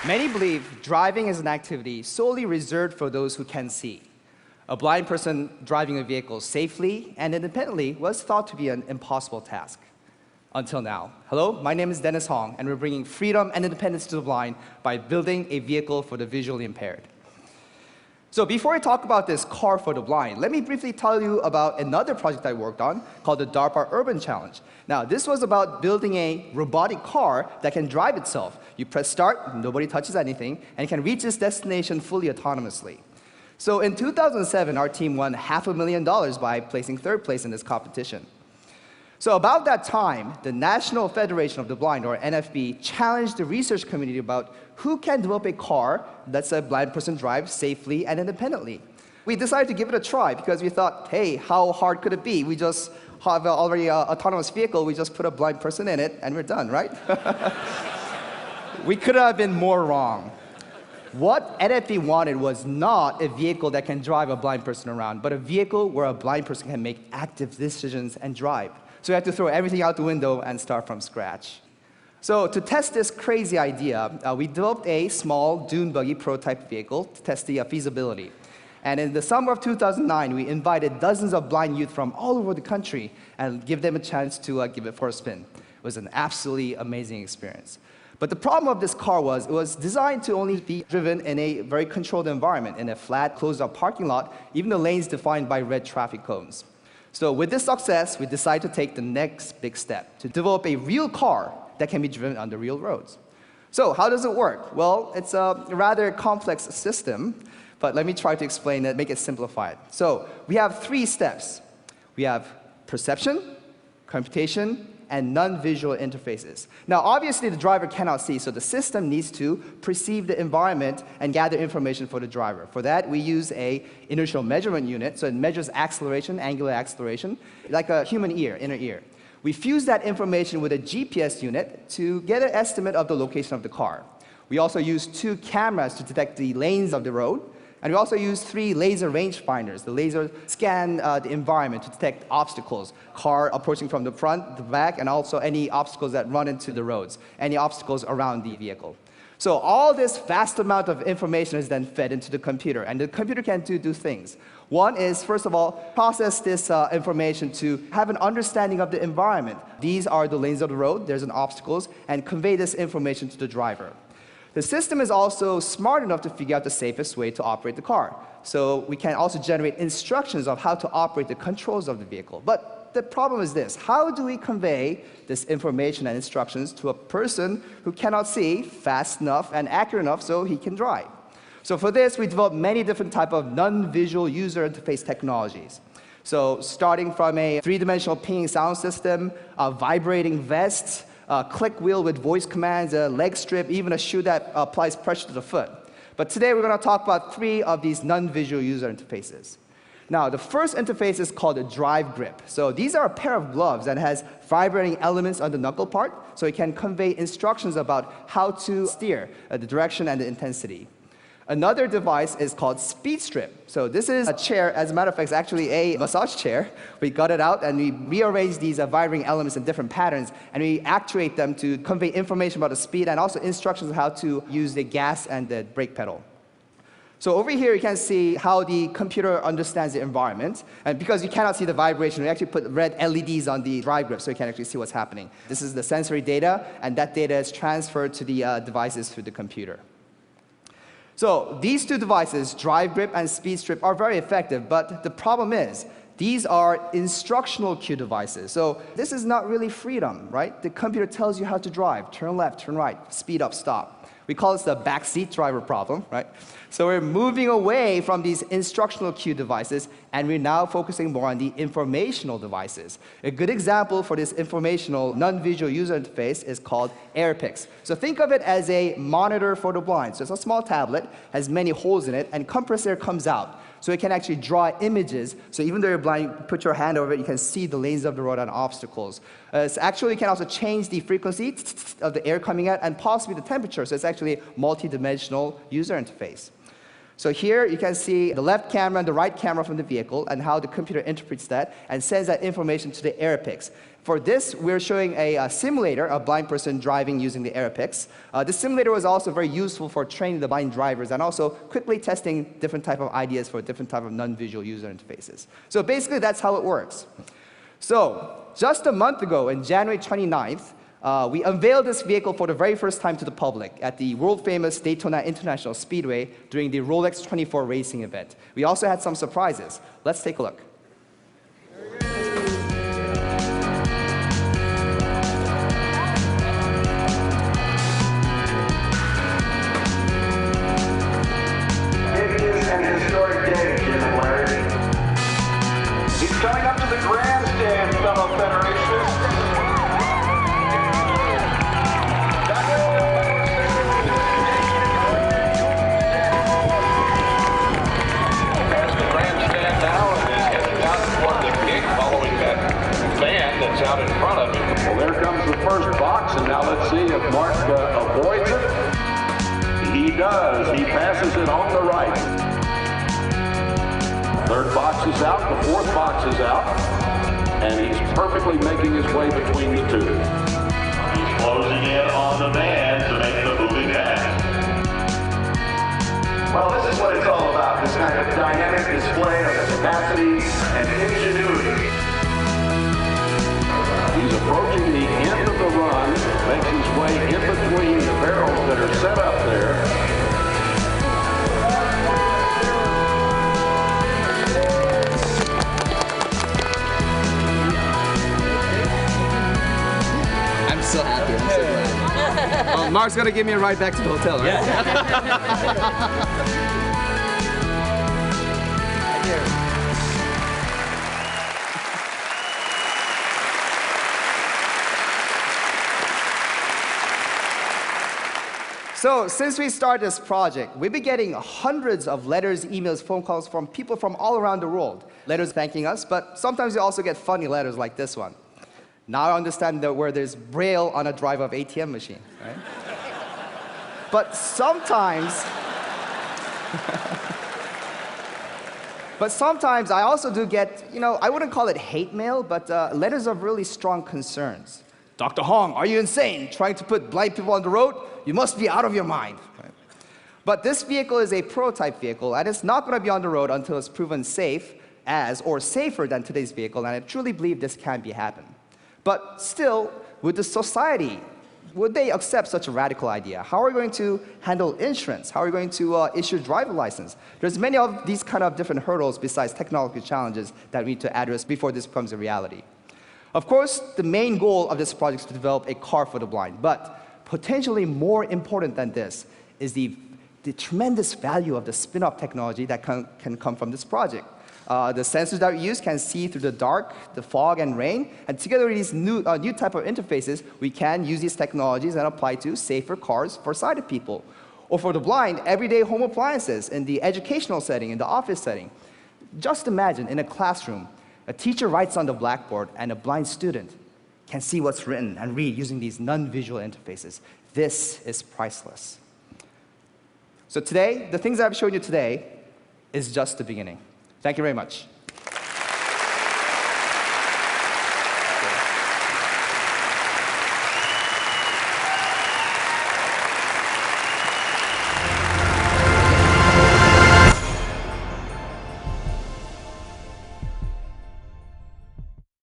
Many believe driving is an activity solely reserved for those who can see. A blind person driving a vehicle safely and independently was thought to be an impossible task. Until now. Hello, my name is Dennis Hong, and we're bringing freedom and independence to the blind by building a vehicle for the visually impaired. So before I talk about this car for the blind, let me briefly tell you about another project I worked on called the DARPA Urban Challenge. Now, this was about building a robotic car that can drive itself. You press start, nobody touches anything, and it can reach its destination fully autonomously. So in 2007, our team won $500,000 by placing third place in this competition. So about that time, the National Federation of the Blind, or NFB, challenged the research community about who can develop a car that's a blind person drive safely and independently. We decided to give it a try because we thought, hey, how hard could it be? We just have already an autonomous vehicle, we just put a blind person in it, and we're done, right? We could have been more wrong. What NFB wanted was not a vehicle that can drive a blind person around, but a vehicle where a blind person can make active decisions and drive. So we had to throw everything out the window and start from scratch. So to test this crazy idea, we developed a small dune buggy prototype vehicle to test the feasibility. And in the summer of 2009, we invited dozens of blind youth from all over the country and give them a chance to give it for a spin. It was an absolutely amazing experience. But the problem of this car was it was designed to only be driven in a very controlled environment, in a flat, closed-up parking lot, even the lanes defined by red traffic cones. So with this success, we decided to take the next big step, to develop a real car that can be driven on the real roads. So how does it work? Well, it's a rather complex system, but let me try to explain it, make it simplified. So we have 3 steps. We have perception, computation, and non-visual interfaces. Now, obviously, the driver cannot see, so the system needs to perceive the environment and gather information for the driver. For that, we use an inertial measurement unit, so it measures acceleration, angular acceleration, like a human ear, inner ear. We fuse that information with a GPS unit to get an estimate of the location of the car. We also use 2 cameras to detect the lanes of the road, and we also use 3 laser rangefinders. The lasers scan the environment to detect obstacles, car approaching from the front, the back, and also any obstacles that run into the roads, any obstacles around the vehicle. So all this vast amount of information is then fed into the computer, and the computer can do things. One is, first of all, process this information to have an understanding of the environment. These are the lanes of the road, there's an obstacles, and convey this information to the driver. The system is also smart enough to figure out the safest way to operate the car. So we can also generate instructions of how to operate the controls of the vehicle. But the problem is this: how do we convey this information and instructions to a person who cannot see fast enough and accurate enough so he can drive? So for this, we developed many different types of non-visual user interface technologies. So starting from a 3-dimensional pinging sound system, a vibrating vest, a click wheel with voice commands, a leg strip, even a shoe that applies pressure to the foot. But today we're going to talk about 3 of these non-visual user interfaces. Now, the first interface is called a drive grip. So these are a pair of gloves that has vibrating elements on the knuckle part, so it can convey instructions about how to steer, the direction and the intensity. Another device is called speed strip. So this is a chair, as a matter of fact, it's actually a massage chair. We got it out and we rearrange these vibrating elements in different patterns, and we actuate them to convey information about the speed and also instructions on how to use the gas and the brake pedal. So over here you can see how the computer understands the environment, and because you cannot see the vibration, we actually put red LEDs on the drive grip so you can actually see what's happening. This is the sensory data, and that data is transferred to the devices through the computer. So these 2 devices, drive grip and speed strip, are very effective, but the problem is these are instructional cue devices. So this is not really freedom, right? The computer tells you how to drive, turn left, turn right, speed up, stop. We call this the backseat driver problem, right? So we're moving away from these instructional cue devices, and we're now focusing more on the informational devices. A good example for this informational non-visual user interface is called AirPix. So think of it as a monitor for the blind. So it's a small tablet, has many holes in it, and compressed air comes out. So it can actually draw images. So even though you're blind, you put your hand over it, you can see the lanes of the road and obstacles. It's actually, you can also change the frequency of the air coming out and possibly the temperature. So it's actually a multi-dimensional user interface. So here you can see the left camera and the right camera from the vehicle and how the computer interprets that and sends that information to the airpix. For this, we're showing a simulator, a blind person driving using the airpix. This simulator was also very useful for training the blind drivers and also quickly testing different type of ideas for different type of non-visual user interfaces. So basically, that's how it works. So just a month ago, on January 29th, we unveiled this vehicle for the very first time to the public at the world-famous Daytona International Speedway during the Rolex 24 racing event. We also had some surprises. Let's take a look. Coming up to the grandstand, fellow federationists. As the grandstand now is heading out toward the gate, following that van that's out in front of him. Well, there comes the first box, and now let's see if Mark avoids it. He does. He passes it on the right. Third box is out, the fourth box is out, and he's perfectly making his way between the two. He's closing in on the van to make the moving pass. Well, this is what it's all about, this kind of dynamic display of capacity and ingenuity. He's approaching the end of the run, makes his way in between the barrels that are set up there. So happy. I'm so glad. Well, Mark's gonna give me a ride back to the hotel, right? Yeah. So, since we started this project, we've been getting hundreds of letters, emails, phone calls from people from all around the world. Letters thanking us, but sometimes we also get funny letters like this one. Now I understand where there's Braille on a drive of ATM machine, right? But sometimes I also do get, I wouldn't call it hate mail, but letters of really strong concerns. Dr. Hong, are you insane? Trying to put blind people on the road? You must be out of your mind. Right? But this vehicle is a prototype vehicle, and it's not going to be on the road until it's proven safe or safer than today's vehicle, and I truly believe this can be happen. But still, would the society, would they accept such a radical idea? How are we going to handle insurance? How are we going to issue a driver license? There's many of these kind of different hurdles besides technological challenges that we need to address before this becomes a reality. Of course, the main goal of this project is to develop a car for the blind, but potentially more important than this is the tremendous value of the spin-off technology that can come from this project. The sensors that we use can see through the dark, the fog, and rain. And together with these new type of interfaces, we can use these technologies and apply to safer cars for sighted people. Or for the blind, everyday home appliances in the educational setting, in the office setting. Just imagine, in a classroom, a teacher writes on the blackboard, and a blind student can see what's written and read using these non-visual interfaces. This is priceless. So today, the things I've shown you today is just the beginning. Thank you very much.